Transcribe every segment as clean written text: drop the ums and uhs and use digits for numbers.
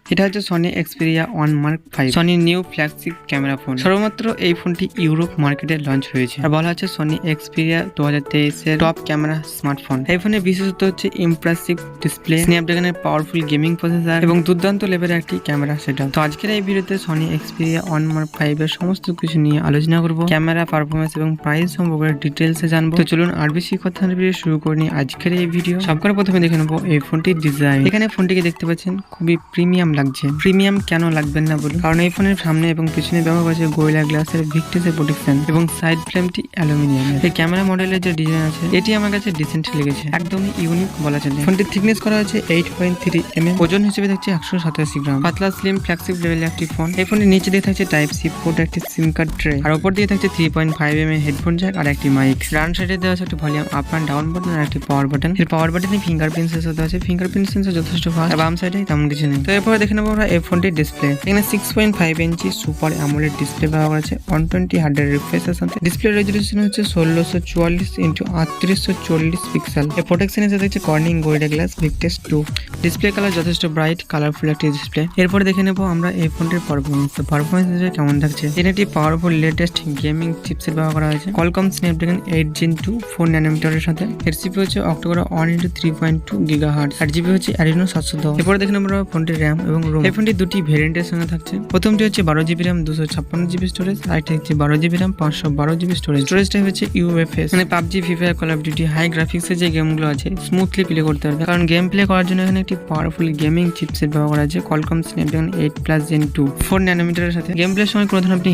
এটা হচ্ছে Sony xperia 1 Mark 5 Sony new flagship camera phone. সর্বমাত্র এই ফোনটি ইউরোপ মার্কেটে লঞ্চ হয়েছে আর বলা হচ্ছে সনি xperia 2023 এর টপ ক্যামেরা স্মার্টফোন। এই ফোনের বিশেষত্ব হচ্ছে ইমপ্রেসিভ ডিসপ্লে, স্ন্যাপড্রাগনের পাওয়ারফুল গেমিং প্রসেসর এবং দুর্দান্ত লেভেলের একটি ক্যামেরা সেটআপ। তো আজকের এই ভিডিওতে সনি xperia 1 Mark 5 এর সমস্ত কিছু নিয়ে আলোচনা করব, ক্যামেরা পারফরমেন্স এবং প্রাইস সম্পর্কে ডিটেইলসে জানবো। তো চলুন আর বেশি কথা না বলে শুরু করে নিই আজকের এই ভিডিও। সবকর প্রথমে দেখে নেবো এই ফোনটির ডিজাইন। এখানে ফোনটিকে দেখতে পাচ্ছেন খুবই প্রিমিয়াম লাগছে। প্রিমিয়াম কেন লাগবেন না বলুন, কারণ এই ফোনের সামনে এবং পিছনে ব্যবহার করেছে গোরিলা গ্লাসের ভিকটিসের প্রোটেকশন এবং সাইড ফ্রেমটি অ্যালুমিনিয়ামের। এই ক্যামেরা মডেলের যে ডিজাইন আছে এটি আমার কাছে ডিসেন্ট লেগেছে, একদমই ইউনিক বলা চলে। ফোনটির থিকনেস করা হয়েছে 8.3 mm, ওজন হিসেবে থাকছে 187 গ্রাম। পাতলা স্লিম ফ্ল্যাগশিপ লেভেলের একটি ফোন। এই ফোনের নিচে দিয়ে থাকছে টাইপ সি পোর্ট, একটি সিম কার্ড ট্রে, আর উপর দিয়ে থাকছে 3.5 mm হেডফোন জ্যাক আর একটি মাইক। ডান সাইডে দেওয়া আছে একটি volume up and down button আর একটি পাওয়ার বাটন। এর পাওয়ার বাটনে ফিঙ্গারপ্রিন্ট সেন্সর দেওয়া আছে, ফিঙ্গারপ্রিন্ট সেন্সর যথেষ্ট ফাস্ট। আর বাম সাইডে তেমন কিছু নেই। তো এরপরে দেখে নেবো আমরা এই ফোনটির ডিসপ্লে। এখানে 6.5 ইঞ্চি সুপার অ্যামোলেড ডিসপ্লে ব্যবহার করেছে 120 হার্টের রিফ্রেশের সাথে। ডিসপ্লে রেজোলিউশন হচ্ছে 1644x3840 পিক্সেল। এর প্রোটেকশন হিসেবে দেখছে Corning Gorilla Glass Victus 2। Display colour যথেষ্ট ব্রাইট কালারফুল একটি ডিসপ্লে। এরপরে দেখে নেবো আমরা এই ফোনটির পারফরমেন্স। তো পারফরমেন্স হিসেবে কেমন থাকছে, এখানে একটি পাওয়ারফুল লেটেস্ট গেমিং চিপসেট ব্যবহার করা হয়েছে কোয়ালকম স্ন্যাপড্রাগন 8 Gen 2 4 ন্যানোমিটারের সাথে। এর সিপি হচ্ছে অক্টোকোর 1x3.2 GHz আর জিবি হচ্ছে Adreno 710। এরপরে দেখে নেবো আমরা ফোনটির র্যাম এবং রোম। এই ফোনটি দুটি ভেরিয়েন্টের সঙ্গে থাকছে। প্রথমটি হচ্ছে 12GB RAM 256GB স্টোরেজ, আর এটা হচ্ছে 12GB RAM 512GB স্টোরেজ। স্টোরেজটা হচ্ছে UFS, মানে PUBG, free fire, call of duty high গ্রাফিক্সের যে গেমগুলো আছে স্মুথলি প্লে করতে পারবে, কারণ গেম প্লে করার জন্য এখানে একটি পাওয়ারফুল গেমিং চিপসেট ব্যবহার করা আছে কোয়ালকম স্ন্যাপড্রাগন 8+ Gen 2 4 ন্যানোমিটারের সাথে। গেম প্লের সময় কোনো ধরনের আপনি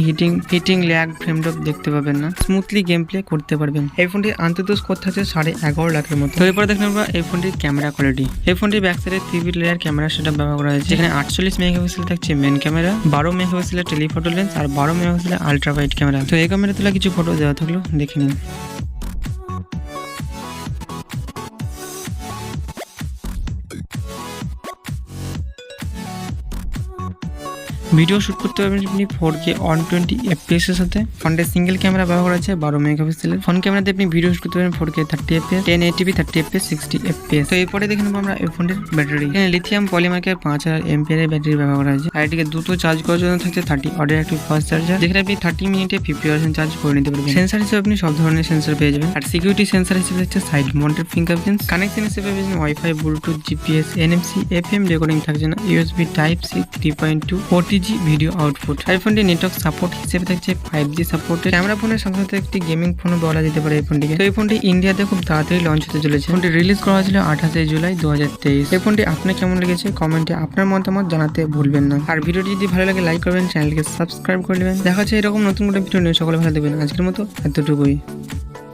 হিটিং ল্যাগ ফ্রেম ড্রপ দেখতে পাবেন না, স্মুথলি গেম প্লে করতে পারবেন। এই ফোনটির আন্তর্জাতিক স্কোর থাকছে 11.5 লাখের মতো। তো এরপরে দেখেন আমরা এই ফোনটির ক্যামেরা কোয়ালিটি। এই ফোনটির ব্যাক সাইডে 3 লেয়ার ক্যামেরা সেটআপ ব্যবহার করা হয়েছে। এখানে 48 মেগাপিক্সেল থাকছে মেন ক্যামেরা, 12 মেগাপিক্সেলের টেলিফটো লেন্স আর 12 মেগাপিক্সেলের আলট্রা ওয়াইড ক্যামেরা। তো এই ক্যামেরা তোলা কিছু ফটো দেওয়া থাকলো, দেখে নিন। ভিডিও শুট করতে পারবেন আপনি 4K 120 FPS এর সাথে। ফ্রন্টে সিঙ্গেল ক্যামেরা ব্যবহার করা আছে 12 মেগাপিক্সেলের। ফ্রন্ট ক্যামেরাতে আপনি ভিডিও শুট করতে পারবেন 4K 30 FPS 1080p 30 FPS 60 FPS। তো এরপরে দেখে নেবো আমরা এই ফোনের ব্যাটারি। এখানে লিথিয়াম পলিমার্কের 5000 mAh এর ব্যাটারি ব্যবহার করা আছে, আর এটিকে দ্রুত চার্জ করার জন্য থাকছে 30 ওয়াটের একটি ফাস্ট চার্জার, যেখানে আপনি 30 মিনিটে 50% চার্জ করে নিতে পারবেন। সেন্সর হিসেবে আপনি সব ধরনের সেন্সর পেয়ে যাবেন, আর সিকিউরিটি সেন্সর হিসেবে হচ্ছে সাইড মাউন্টেড ফিঙ্গারপ্রিন্ট। কানেকশন হিসেবে পেয়েছেন wifi, Bluetooth, GPS, NFC, FM recording থাকছে না, USB type C 3.2 OTG video output. এই ফোনটি নেটওয়ার্ক সাপোর্ট হিসেবে থাকছে 5G সাপোর্ট। ক্যামেরা ফোনের সাথে সাথে একটি গেমিং ফোনও বলা যেতে পারে এই ফোনটিকে। তো এই ফোনটি ইন্ডিয়াতে খুব তাড়াতাড়ি লঞ্চ হতে চলেছে। ফোনটি রিলিজ করা হয়েছিল 28 জুলাই 2023। এই ফোনটি আপনার কেমন লেগেছে কমেন্টে আপনার মতামত জানাতে ভুলবেন না। আর ভিডিওটি যদি ভালো লাগে লাইক করবেন, চ্যানেলকে সাবস্ক্রাইব করে নেবেন। দেখা হচ্ছে এরকম নতুন নতুন ভিডিও নিয়ে। সকলে ভালো থাকবেন। আজকের মতো এতটুকুই।